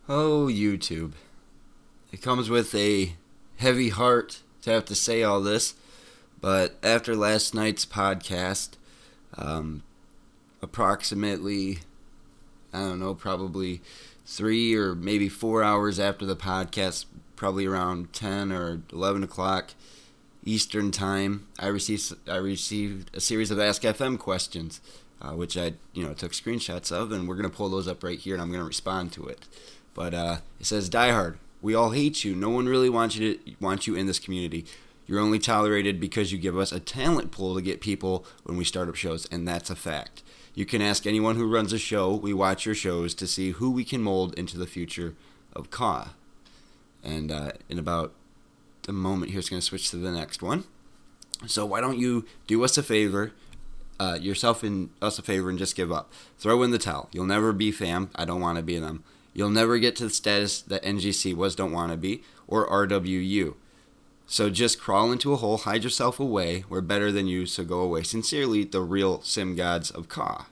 Oh, YouTube. It comes with a heavy heart to have to say all this, but after last night's podcast, um, approximately, I don't know, probably 3 or maybe 4 hours after the podcast, probably around 10 or 11 o'clock Eastern Time, I received a series of Ask FM questions, which I took screenshots of, and we're gonna pull those up right here, and I'm gonna respond to it. But it says, "Die Hard, we all hate you. No one really wants you in this community. You're only tolerated because you give us a talent pool to get people when we start up shows, and that's a fact. You can ask anyone who runs a show. We watch your shows to see who we can mold into the future of CAW." And in about a moment here, it's going to switch to the next one. So why don't you do us a favor, yourself and us a favor, and just give up. Throw in the towel. You'll never be fam. I don't want to be them. You'll never get to the status that NGC was don't want to be, or RWU. So just crawl into a hole, hide yourself away. We're better than you, so go away. Sincerely, the real sim gods of CAW.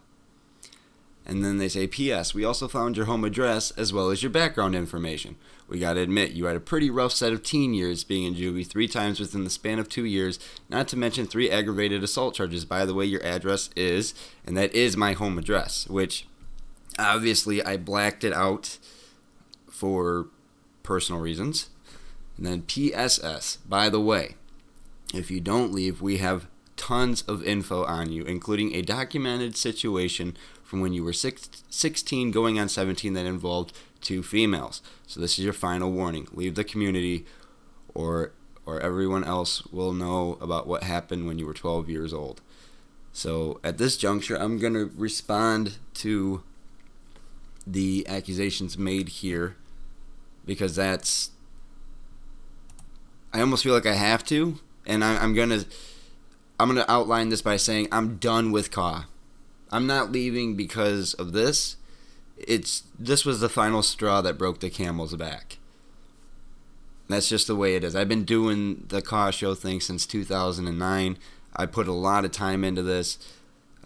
And then they say, "P.S. We also found your home address as well as your background information. We gotta admit, you had a pretty rough set of teen years being in juvie 3 times within the span of 2 years, not to mention 3 aggravated assault charges. By the way, your address is," and that is my home address, which obviously I blacked it out for personal reasons. And then PSS, by the way, if you don't leave, we have tons of info on you, including a documented situation from when you were 16 going on 17 that involved 2 females. So this is your final warning. Leave the community or everyone else will know about what happened when you were 12 years old. So at this juncture, I'm going to respond to the accusations made here because I almost feel like I have to, and I'm gonna outline this by saying I'm done with CAW. I'm not leaving because of this. This was the final straw that broke the camel's back. That's just the way it is. I've been doing the CAW show thing since 2009. I put a lot of time into this,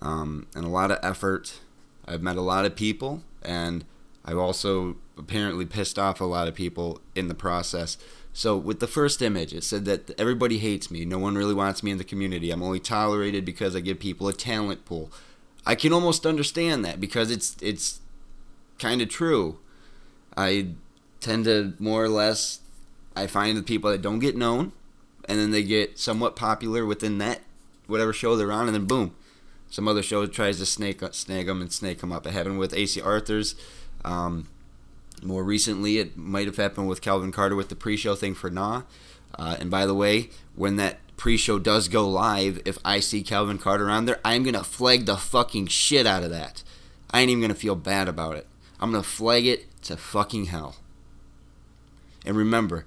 and a lot of effort. I've met a lot of people, and I've also apparently pissed off a lot of people in the process. So with the first image, it said that everybody hates me. No one really wants me in the community. I'm only tolerated because I give people a talent pool. I can almost understand that because it's kind of true. I tend to more or less, I find the people that don't get known, and then they get somewhat popular within that whatever show they're on, and then boom, some other show tries to snag them and snake them up. It happened with AC Arthurs. More recently, it might have happened with Calvin Carter with the pre-show thing for Nah. And by the way, when that pre-show does go live, if I see Calvin Carter on there, I'm going to flag the fucking shit out of that. I ain't even going to feel bad about it. I'm going to flag it to fucking hell. And remember,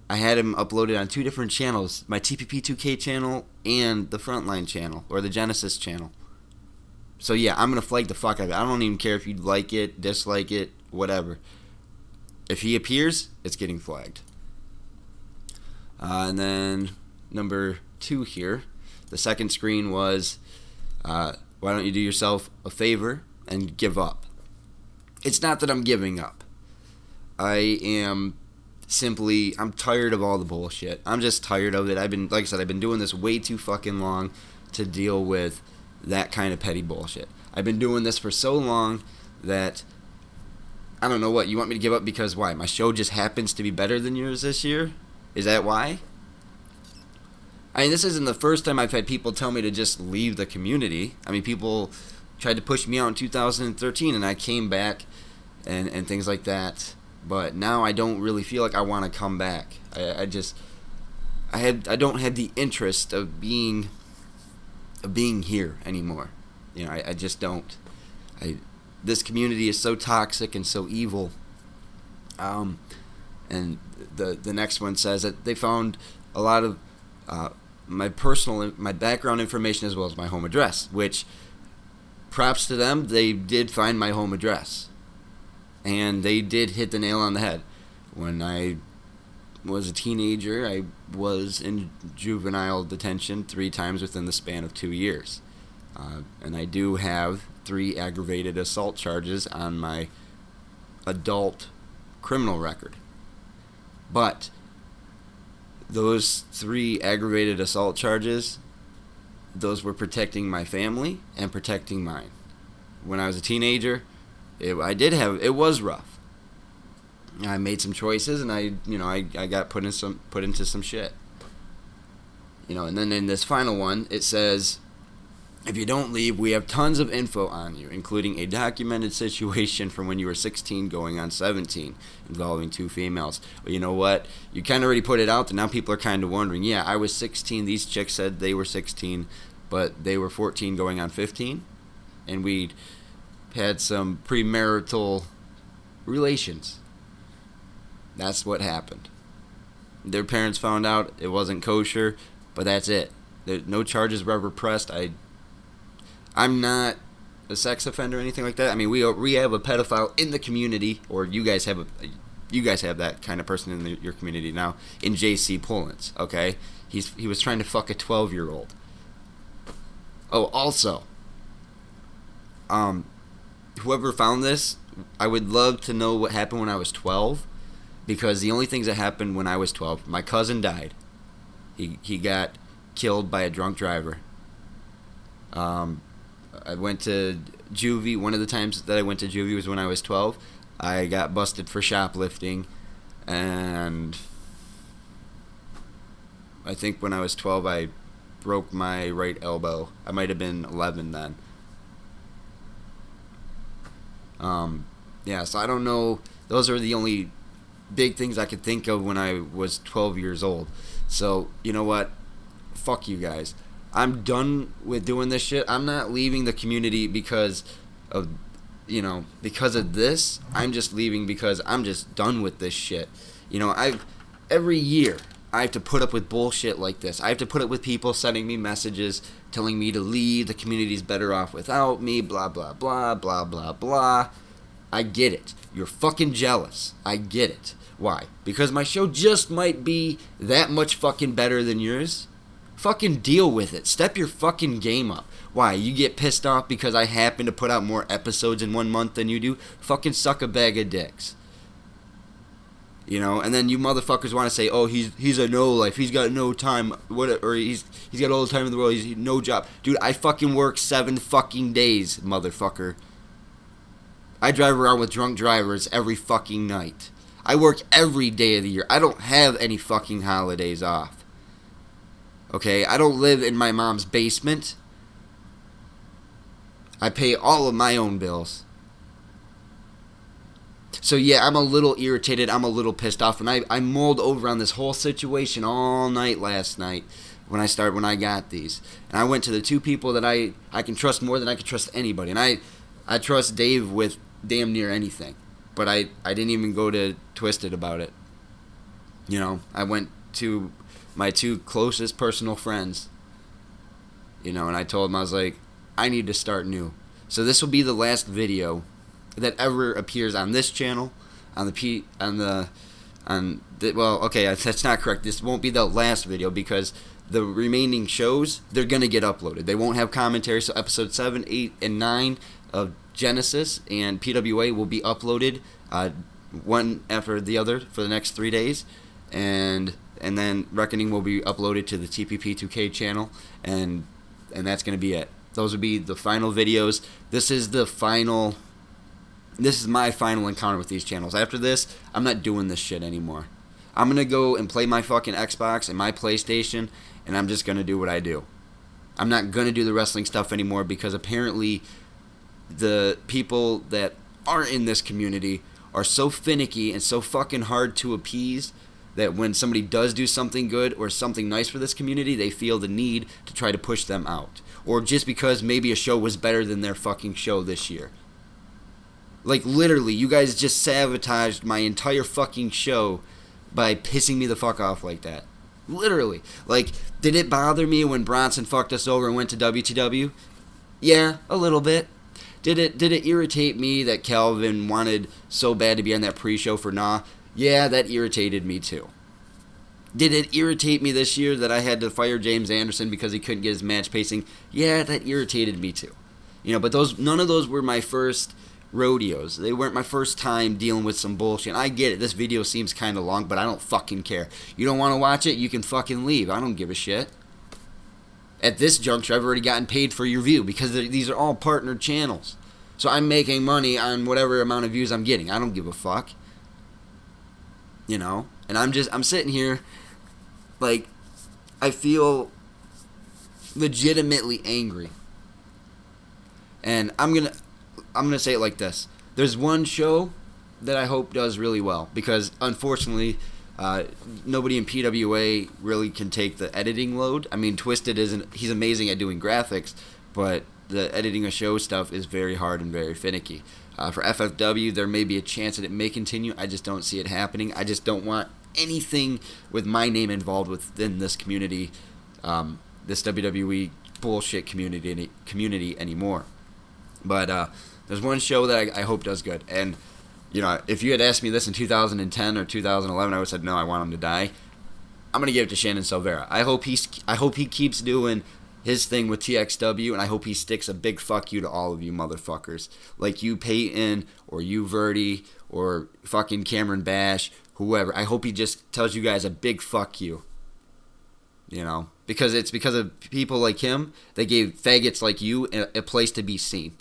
I had him uploaded on 2 different channels, my TPP2K channel and the Frontline channel, or the Genesis channel. So yeah, I'm going to flag the fuck out of it. I don't even care if you like it, dislike it, whatever. If he appears, it's getting flagged. And then number 2 here, the second screen was, why don't you do yourself a favor and give up? It's not that I'm giving up. I'm tired of all the bullshit. I'm just tired of it. Like I said, I've been doing this way too fucking long to deal with that kind of petty bullshit. I've been doing this for so long that I don't know what. You want me to give up because why? My show just happens to be better than yours this year? Is that why? I mean, this isn't the first time I've had people tell me to just leave the community. I mean, people tried to push me out in 2013 and I came back and things like that. But now I don't really feel like I want to come back. I don't have the interest of being here anymore. I just don't. This community is so toxic and so evil. And the next one says that they found a lot of my background information as well as my home address, which props to them. They did find my home address, and they did hit the nail on the head. When I was a teenager, I was in juvenile detention 3 times within the span of 2 years. And I do have 3 aggravated assault charges on my adult criminal record. But those 3 aggravated assault charges, those were protecting my family and protecting mine. When I was a teenager, it was rough. I made some choices, and I got put into some shit. And then in this final one, it says, if you don't leave, we have tons of info on you, including a documented situation from when you were 16 going on 17, involving 2 females. But you know what? You kind of already put it out there. Now people are kind of wondering, yeah, I was 16. These chicks said they were 16, but they were 14 going on 15. And we had some premarital relations. That's what happened. Their parents found out it wasn't kosher, but that's it. No charges were ever pressed. I'm not a sex offender or anything like that. I mean, we have a pedophile in the community, or you guys have that kind of person in your community now. In J.C. Pullins, okay, he was trying to fuck a 12-year-old. Oh, also, whoever found this, I would love to know what happened when I was 12, because the only things that happened when I was 12, my cousin died. He got killed by a drunk driver. I went to juvie. One of the times that I went to juvie was when I was 12. I got busted for shoplifting, and I think when I was 12 I broke my right elbow. I might have been 11 then. So I don't know. Those are the only big things I could think of when I was 12 years old. So, you know what? Fuck you guys. I'm done with doing this shit. I'm not leaving the community because of this. I'm just leaving because I'm just done with this shit. Every year I have to put up with bullshit like this. I have to put up with people sending me messages telling me to leave. The community's better off without me. Blah, blah, blah, blah, blah, blah. I get it. You're fucking jealous. I get it. Why? Because my show just might be that much fucking better than yours? Fucking deal with it. Step your fucking game up. Why? You get pissed off because I happen to put out more episodes in 1 month than you do? Fucking suck a bag of dicks. And then you motherfuckers want to say, oh, he's a no-life. He's got no time. Or he's got all the time in the world. He's no job. Dude, I fucking work 7 fucking days, motherfucker. I drive around with drunk drivers every fucking night. I work every day of the year. I don't have any fucking holidays off. Okay? I don't live in my mom's basement. I pay all of my own bills. So yeah, I'm a little irritated. I'm a little pissed off. And I mulled over on this whole situation all night last night when I got these. And I went to the 2 people that I can trust more than I can trust anybody. And I trust Dave with damn near anything. But I didn't even go to Twisted about it. I went to my 2 closest personal friends. And I told them, I was like, I need to start new. So this will be the last video that ever appears on this channel, that's not correct. This won't be the last video because the remaining shows, they're going to get uploaded. They won't have commentary, so episode 7, 8, and 9 of Genesis and PWA will be uploaded one after the other for the next 3 days, and then Reckoning will be uploaded to the TPP2K channel, and that's going to be it. Those will be the final videos. This is my final encounter with these channels. After this, I'm not doing this shit anymore. I'm going to go and play my fucking Xbox and my PlayStation, and I'm just going to do what I do. I'm not going to do the wrestling stuff anymore because apparently the people that are in this community are so finicky and so fucking hard to appease that when somebody does do something good or something nice for this community, they feel the need to try to push them out. Or just because maybe a show was better than their fucking show this year. Like, literally, you guys just sabotaged my entire fucking show by pissing me the fuck off like that. Literally. Like, did it bother me when Bronson fucked us over and went to WTW? Yeah, a little bit. Did it irritate me that Calvin wanted so bad to be on that pre-show for Nah? Yeah, that irritated me too. Did it irritate me this year that I had to fire James Anderson because he couldn't get his match pacing? Yeah, that irritated me too. But none of those were my first rodeos. They weren't my first time dealing with some bullshit. I get it. This video seems kind of long, but I don't fucking care. You don't want to watch it? You can fucking leave. I don't give a shit. At this juncture, I've already gotten paid for your view because these are all partnered channels. So I'm making money on whatever amount of views I'm getting. I don't give a fuck. You know? And I'm sitting here like I feel legitimately angry. And I'm gonna say it like this. There's one show that I hope does really well because unfortunately nobody in PWA really can take the editing load. I mean, Twisted he's amazing at doing graphics, but the editing of show stuff is very hard and very finicky. For FFW, there may be a chance that it may continue. I just don't see it happening. I just don't want anything with my name involved within this community, this WWE bullshit community anymore. But there's one show that I hope does good. And, you know, if you had asked me this in 2010 or 2011, I would have said, no, I want him to die. I'm going to give it to Shannon Silvera. I hope he keeps doing his thing with TXW, and I hope he sticks a big fuck you to all of you motherfuckers. Like you, Peyton, or you, Verdi, or fucking Cameron Bash, whoever. I hope he just tells you guys a big fuck you. You know? Because it's because of people like him that gave faggots like you a place to be seen.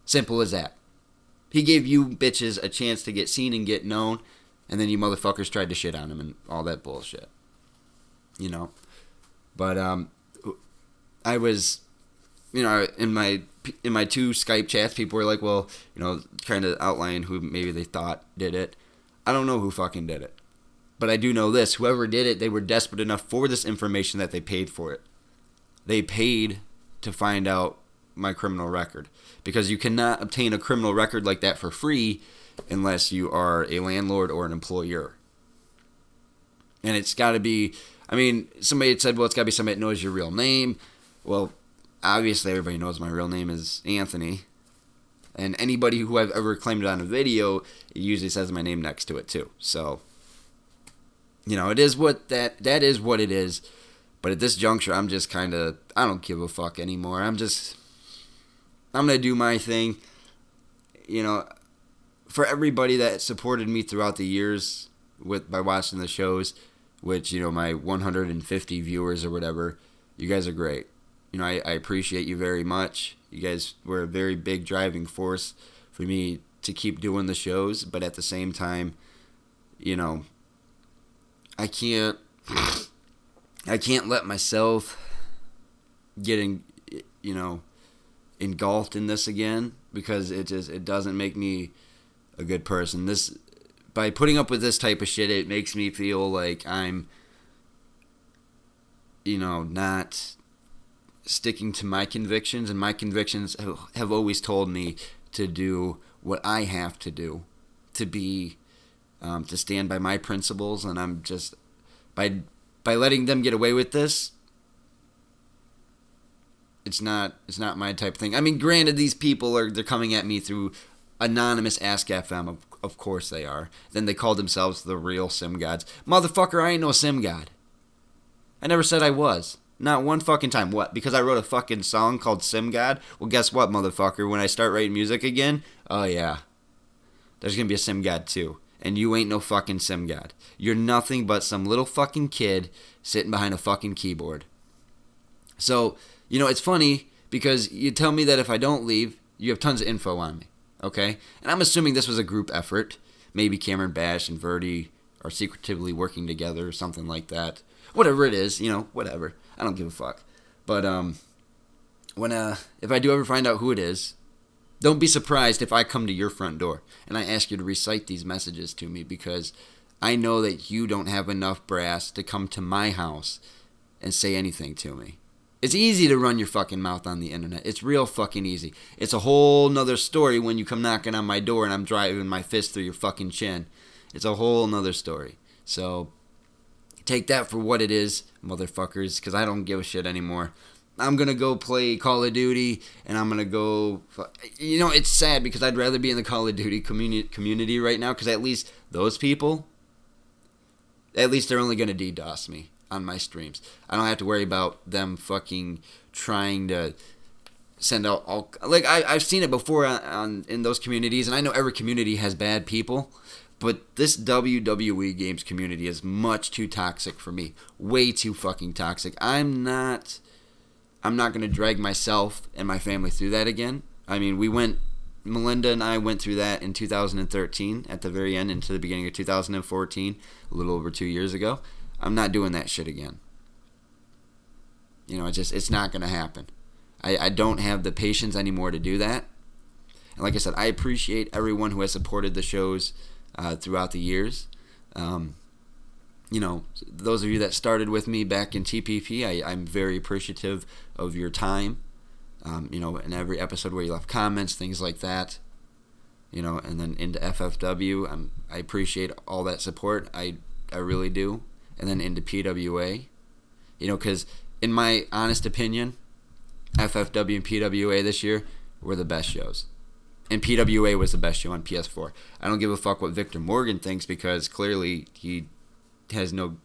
Simple as that. He gave you bitches a chance to get seen and get known, and then you motherfuckers tried to shit on him and all that bullshit. You know? But, I was, you know, in my two Skype chats, people were like, well, you know, kind of outlining who maybe they thought did it. I don't know who fucking did it. But I do know this. Whoever did it, they were desperate enough for this information that they paid for it. They paid to find out my criminal record. Because you cannot obtain a criminal record like that for free unless you are a landlord or an employer. And it's got to be, I mean, somebody had said, well, it's got to be somebody that knows your real name. Well, obviously everybody knows my real name is Anthony. And anybody who I've ever claimed it on a video, it usually says my name next to it too. So, you know, it is what that is what it is. But at this juncture, I'm just kind of, I don't give a fuck anymore. I'm going to do my thing. You know, for everybody that supported me throughout the years by watching the shows, which, you know, my 150 viewers or whatever, you guys are great. You know, I appreciate you very much. You guys were a very big driving force for me to keep doing the shows. But at the same time, you know, I can't let myself get engulfed in this again because it doesn't make me a good person. By putting up with this type of shit, it makes me feel like I'm, you know, not sticking to my convictions, and my convictions have always told me to do what I have to do to be, to stand by my principles, and I'm just, by letting them get away with this, it's not my type of thing. I mean, granted, these people they're coming at me through anonymous Ask FM, of course they are. Then they call themselves the real Sim Gods. Motherfucker, I ain't no Sim God. I never said I was. Not one fucking time. What? Because I wrote a fucking song called Sim God? Well, guess what, motherfucker? When I start writing music again, oh yeah, there's gonna be a Sim God too. And you ain't no fucking Sim God. You're nothing but some little fucking kid sitting behind a fucking keyboard. So, you know, it's funny because you tell me that if I don't leave, you have tons of info on me. Okay? And I'm assuming this was a group effort. Maybe Cameron Bash and Verdi are secretively working together or something like that. Whatever it is, you know, whatever. I don't give a fuck. But if I do ever find out who it is, don't be surprised if I come to your front door and I ask you to recite these messages to me because I know that you don't have enough brass to come to my house and say anything to me. It's easy to run your fucking mouth on the internet. It's real fucking easy. It's a whole nother story when you come knocking on my door and I'm driving my fist through your fucking chin. It's a whole nother story. So take that for what it is, motherfuckers, because I don't give a shit anymore. I'm going to go play Call of Duty, and I'm going to go... You know, it's sad because I'd rather be in the Call of Duty community right now because at least those people, at least they're only going to DDoS me on my streams. I don't have to worry about them fucking trying to send out all like I've seen it before on in those communities, and I know every community has bad people, but this WWE games community is much too toxic for me. Way too fucking toxic. I'm not gonna drag myself and my family through that again. I mean, Melinda and I went through that in 2013 at the very end into the beginning of 2014, a little over 2 years ago. I'm not doing that shit again. You know, it's not going to happen. I don't have the patience anymore to do that. And like I said, I appreciate everyone who has supported the shows throughout the years. You know, those of you that started with me back in TPP, I'm very appreciative of your time. You know, in every episode where you left comments, things like that. You know, and then into FFW, I appreciate all that support. I really do. And then into PWA. You know, because in my honest opinion, FFW and PWA this year were the best shows. And PWA was the best show on PS4. I don't give a fuck what Victor Morgan thinks, because clearly he has no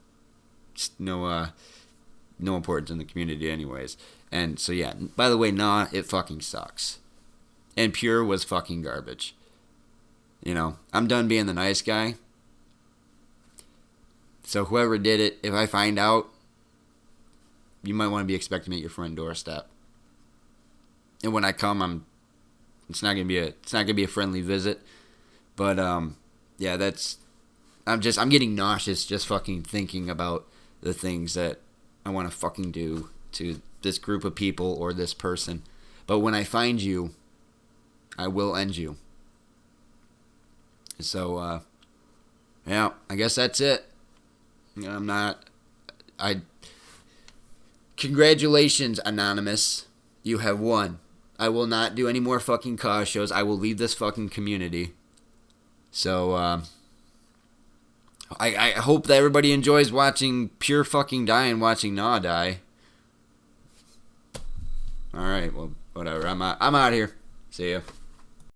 importance in the community anyways. And so yeah, by the way, nah, it fucking sucks. And Pure was fucking garbage. You know, I'm done being the nice guy. So whoever did it, if I find out, you might want to be expecting me at your front doorstep. And when I come, it's not gonna be a friendly visit. But yeah, I'm getting nauseous just fucking thinking about the things that I want to fucking do to this group of people or this person. But when I find you, I will end you. So yeah, I guess that's it. Congratulations, Anonymous. You have won. I will not do any more fucking cause shows. I will leave this fucking community. So, I hope that everybody enjoys watching Pure fucking die and watching Nah die. Alright, well, whatever. I'm out here. See ya.